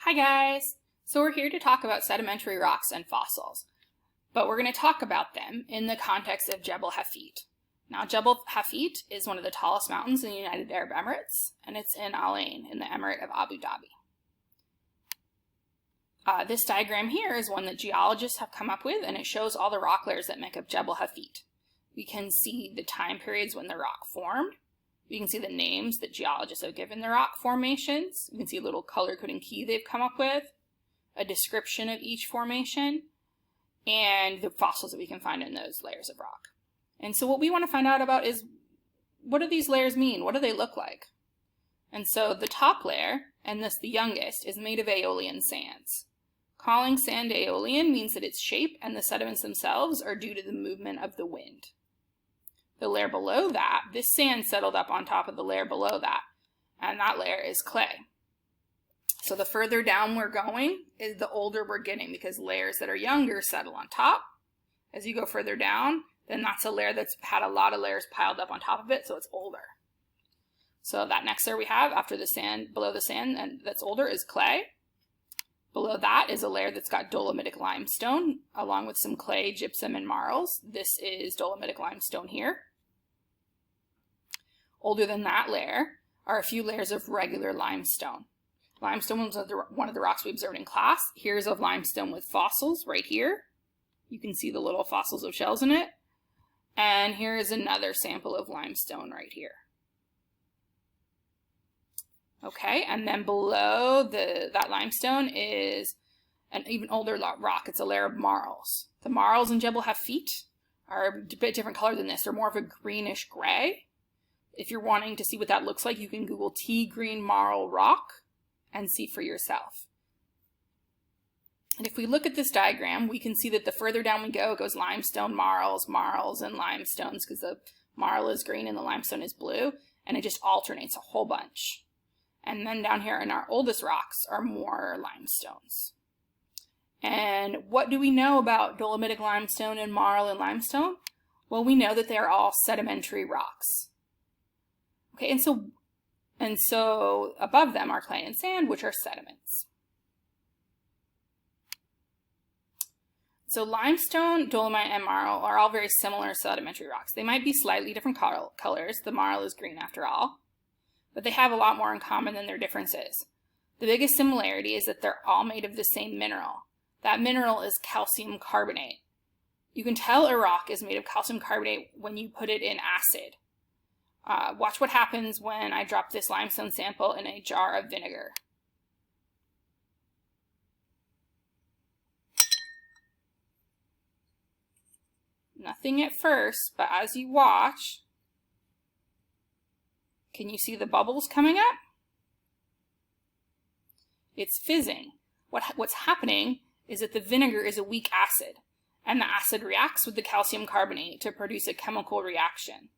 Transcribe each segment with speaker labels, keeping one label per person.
Speaker 1: Hi guys! So we're here to talk about sedimentary rocks and fossils, but we're going to talk about them in the context of Jabal Hafeet. Now Jabal Hafeet is one of the tallest mountains in the United Arab Emirates, and it's in Al Ain in the Emirate of Abu Dhabi. This diagram here is one that geologists have come up with, and it shows all the rock layers that make up Jabal Hafeet. We can see the time periods when the rock formed. We can see the names that geologists have given the rock formations. We can see a little color-coding key they've come up with, a description of each formation, and the fossils that we can find in those layers of rock. And so what we want to find out about is, what do these layers mean? What do they look like? And so the top layer, and this the youngest, is made of aeolian sands. Calling sand aeolian means that its shape and the sediments themselves are due to the movement of the wind. The layer below that, this sand settled up on top of the layer below that, and that layer is clay. So the further down we're going, the older we're getting, because layers that are younger settle on top. As you go further down, then that's a layer that's had a lot of layers piled up on top of it, so it's older. So that next layer we have after the sand, below the sand, and that's older, is clay. Below that is a layer that's got dolomitic limestone, along with some clay, gypsum, and marls. This is dolomitic limestone here. Older than that layer are a few layers of regular limestone. Limestone was one of the rocks we observed in class. Here's of limestone with fossils right here. You can see the little fossils of shells in it. And here is another sample of limestone right here. Okay, and then below that limestone is an even older rock. It's a layer of marls. The marls in Jabal Hafeet are a bit different color than this. They're more of a greenish gray. If you're wanting to see what that looks like, you can Google tea green marl rock and see for yourself. And if we look at this diagram, we can see that the further down we go, it goes limestone, marls, marls, and limestones, because the marl is green and the limestone is blue, and it just alternates a whole bunch. And then down here in our oldest rocks are more limestones. And what do we know about dolomitic limestone and marl and limestone? Well, we know that they are all sedimentary rocks. Okay, and so above them are clay and sand, which are sediments. So limestone, dolomite, and marl are all very similar sedimentary rocks. They might be slightly different colors. The marl is green after all, but they have a lot more in common than their differences. The biggest similarity is that they're all made of the same mineral. That mineral is calcium carbonate. You can tell a rock is made of calcium carbonate when you put it in acid. Watch what happens when I drop this limestone sample in a jar of vinegar. Nothing at first, but as you watch, can you see the bubbles coming up? It's fizzing. What's happening is that the vinegar is a weak acid, and the acid reacts with the calcium carbonate to produce a chemical reaction.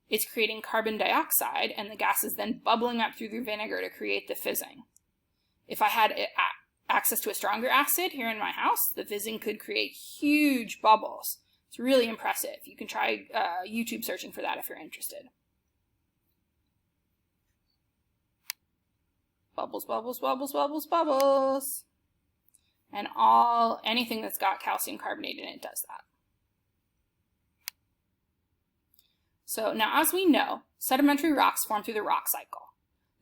Speaker 1: It's creating carbon dioxide, and the gas is then bubbling up through the vinegar to create the fizzing. If I had access to a stronger acid here in my house, the fizzing could create huge bubbles. It's really impressive. You can try YouTube searching for that if you're interested. Bubbles, bubbles, bubbles, bubbles, bubbles. And anything that's got calcium carbonate in it does that. So now, as we know, sedimentary rocks form through the rock cycle.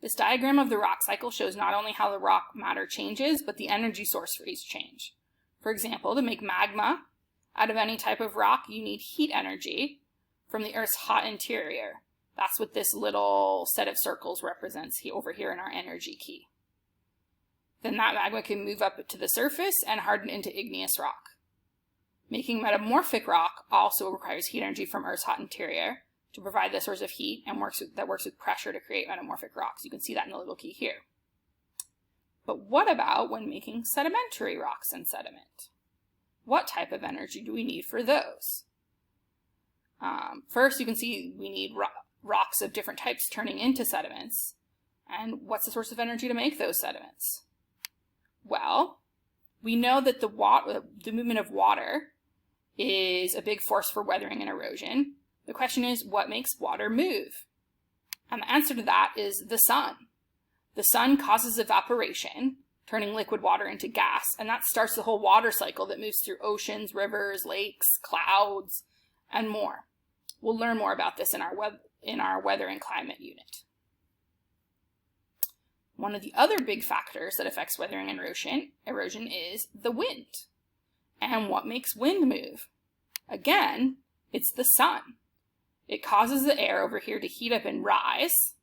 Speaker 1: This diagram of the rock cycle shows not only how the rock matter changes, but the energy source for each change. For example, to make magma out of any type of rock, you need heat energy from the Earth's hot interior. That's what this little set of circles represents over here in our energy key. Then that magma can move up to the surface and harden into igneous rock. Making metamorphic rock also requires heat energy from Earth's hot interior to provide the source of heat, and works with pressure to create metamorphic rocks. You can see that in the little key here. But what about when making sedimentary rocks and sediment? What type of energy do we need for those? First, you can see we need rocks of different types turning into sediments. And what's the source of energy to make those sediments? Well, we know that the movement of water is a big force for weathering and erosion. The question is, what makes water move? And the answer to that is the sun. The sun causes evaporation, turning liquid water into gas, and that starts the whole water cycle that moves through oceans, rivers, lakes, clouds, and more. We'll learn more about this in our weather and climate unit. One of the other big factors that affects weathering and erosion is the wind. And what makes wind move? Again, it's the sun. It causes the air over here to heat up and rise,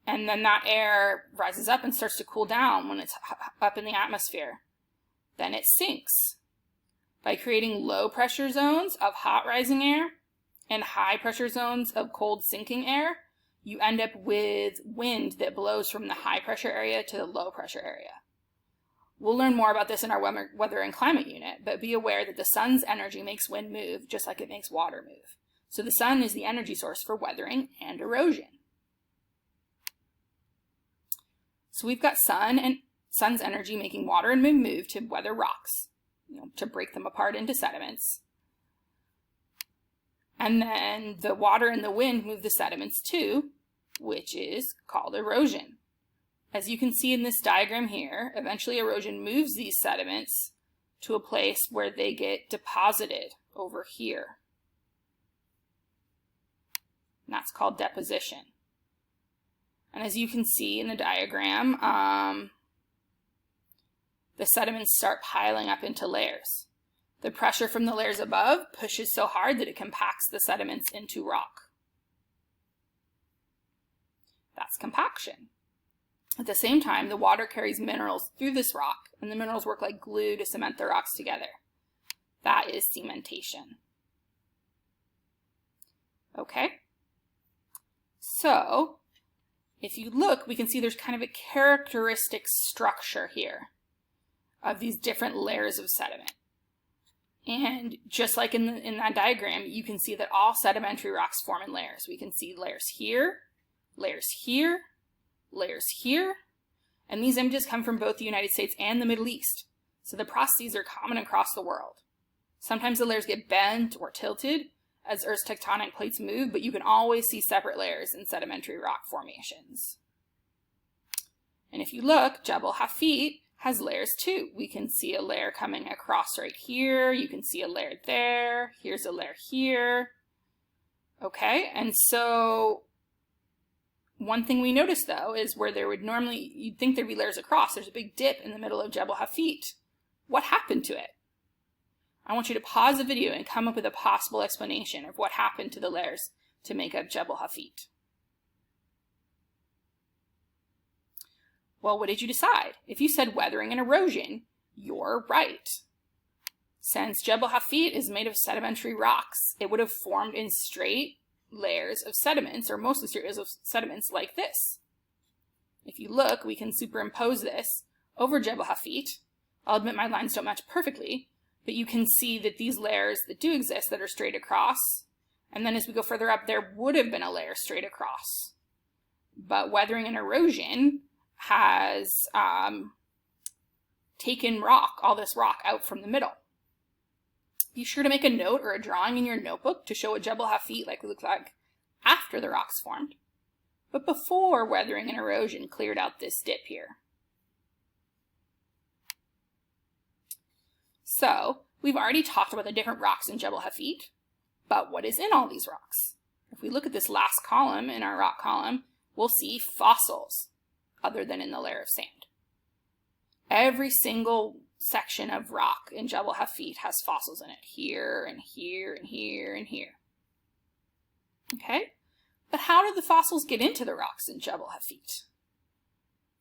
Speaker 1: and then that air rises up and starts to cool down when it's up in the atmosphere. Then it sinks. By creating low pressure zones of hot rising air and high pressure zones of cold sinking air, you end up with wind that blows from the high pressure area to the low pressure area. We'll learn more about this in our weather and climate unit, but be aware that the sun's energy makes wind move just like it makes water move. So the sun is the energy source for weathering and erosion. So we've got sun's energy making water and wind move to weather rocks, to break them apart into sediments. And then the water and the wind move the sediments too, which is called erosion. As you can see in this diagram here, eventually erosion moves these sediments to a place where they get deposited over here. And that's called deposition. And as you can see in the diagram, the sediments start piling up into layers. The pressure from the layers above pushes so hard that it compacts the sediments into rock. That's compaction. At the same time, the water carries minerals through this rock, and the minerals work like glue to cement the rocks together. That is cementation. Okay? So, if you look, we can see there's kind of a characteristic structure here of these different layers of sediment. And just like in that diagram, you can see that all sedimentary rocks form in layers. We can see layers here, layers here, layers here, and these images come from both the United States and the Middle East. So the processes are common across the world. Sometimes the layers get bent or tilted as Earth's tectonic plates move, but you can always see separate layers in sedimentary rock formations. And if you look, Jabal Hafeet has layers too. We can see a layer coming across right here. You can see a layer there. Here's a layer here. Okay, and so one thing we notice though is where there would normally, you'd think there'd be layers across, there's a big dip in the middle of Jabal Hafeet. What happened to it? I want you to pause the video and come up with a possible explanation of what happened to the layers to make up Jabal Hafeet. Well, what did you decide? If you said weathering and erosion, you're right. Since Jabal Hafeet is made of sedimentary rocks, it would have formed in straight layers of sediments, or mostly straight layers of sediments like this. If you look, we can superimpose this over Jabal Hafeet. I'll admit my lines don't match perfectly, but you can see that these layers that do exist that are straight across, and then as we go further up, there would have been a layer straight across. But weathering and erosion has taken rock, all this rock, out from the middle. Be sure to make a note or a drawing in your notebook to show what Jabal Hafeet looked like after the rocks formed, but before weathering and erosion cleared out this dip here. So, we've already talked about the different rocks in Jabal Hafeet, but what is in all these rocks? If we look at this last column in our rock column, we'll see fossils, other than in the layer of sand. Every single section of rock in Jabal Hafeet has fossils in it, here and here and here and here. Okay, but how did the fossils get into the rocks in Jabal Hafeet?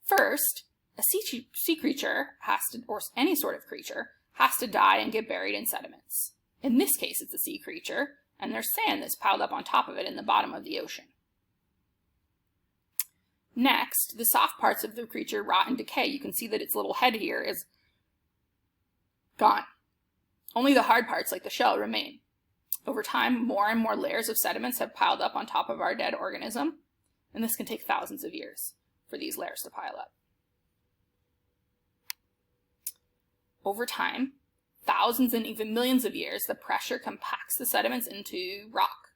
Speaker 1: First, a sea creature has to, or any sort of creature, has to die and get buried in sediments. In this case, it's a sea creature, and there's sand that's piled up on top of it in the bottom of the ocean. Next, the soft parts of the creature rot and decay. You can see that its little head here is gone. Only the hard parts, like the shell, remain. Over time, more and more layers of sediments have piled up on top of our dead organism, and this can take thousands of years for these layers to pile up. Over time, thousands and even millions of years, the pressure compacts the sediments into rock.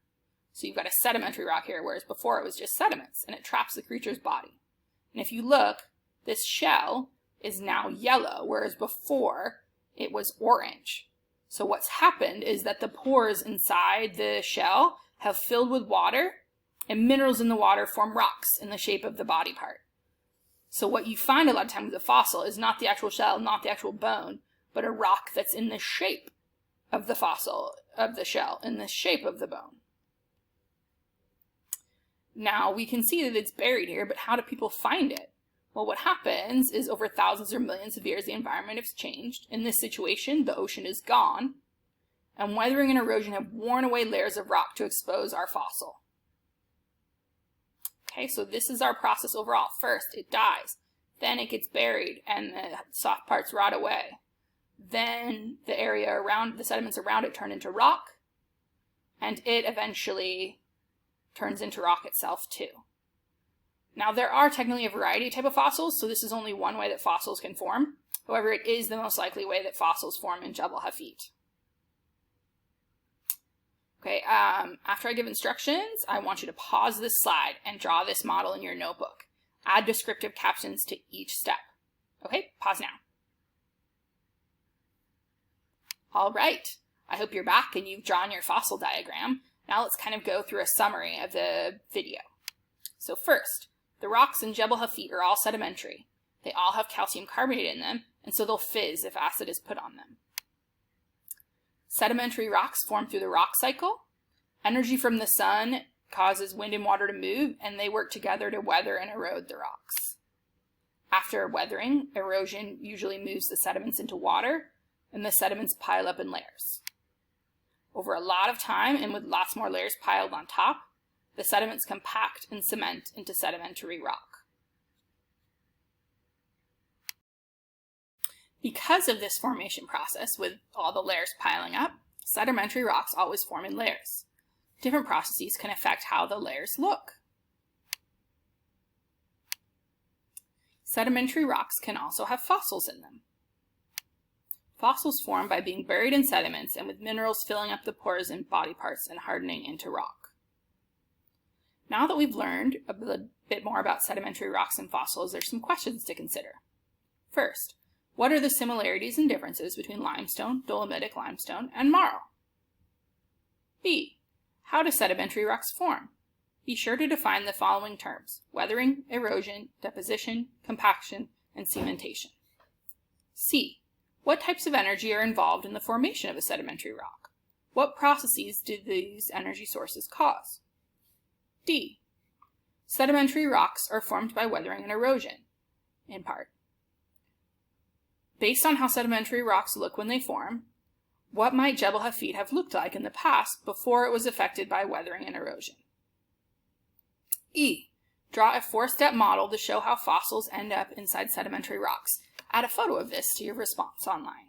Speaker 1: So you've got a sedimentary rock here, whereas before it was just sediments, and it traps the creature's body. And if you look, this shell is now yellow, whereas before it was orange. So what's happened is that the pores inside the shell have filled with water, and minerals in the water form rocks in the shape of the body part. So what you find a lot of times with a fossil is not the actual shell, not the actual bone, but a rock that's in the shape of the fossil, of the shell, in the shape of the bone. Now we can see that it's buried here, but how do people find it? Well, what happens is over thousands or millions of years, the environment has changed. In this situation, the ocean is gone, and weathering and erosion have worn away layers of rock to expose our fossil. Okay, so this is our process overall. First, it dies. Then it gets buried, and the soft parts rot away. Then the area around, the sediments around it turn into rock, and it eventually turns into rock itself too. Now there are technically a variety of type of fossils, so this is only one way that fossils can form. However, it is the most likely way that fossils form in Jabal Hafeet. Okay, after I give instructions, I want you to pause this slide and draw this model in your notebook. Add descriptive captions to each step. Okay, pause now. All right, I hope you're back and you've drawn your fossil diagram. Now let's kind of go through a summary of the video. So first, the rocks in Jabal Hafeet are all sedimentary. They all have calcium carbonate in them, and so they'll fizz if acid is put on them. Sedimentary rocks form through the rock cycle. Energy from the sun causes wind and water to move, and they work together to weather and erode the rocks. After weathering, erosion usually moves the sediments into water, and the sediments pile up in layers. Over a lot of time, and with lots more layers piled on top, the sediments compact and cement into sedimentary rock. Because of this formation process, with all the layers piling up, sedimentary rocks always form in layers. Different processes can affect how the layers look. Sedimentary rocks can also have fossils in them. Fossils form by being buried in sediments and with minerals filling up the pores and body parts and hardening into rock. Now that we've learned a bit more about sedimentary rocks and fossils, there's some questions to consider. First, what are the similarities and differences between limestone, dolomitic limestone, and marl? B, how do sedimentary rocks form? Be sure to define the following terms: weathering, erosion, deposition, compaction, and cementation. C, what types of energy are involved in the formation of a sedimentary rock? What processes do these energy sources cause? D, sedimentary rocks are formed by weathering and erosion, in part. Based on how sedimentary rocks look when they form, what might Jabal Hafeet have looked like in the past before it was affected by weathering and erosion? E, draw a 4-step model to show how fossils end up inside sedimentary rocks. Add a photo of this to your response online.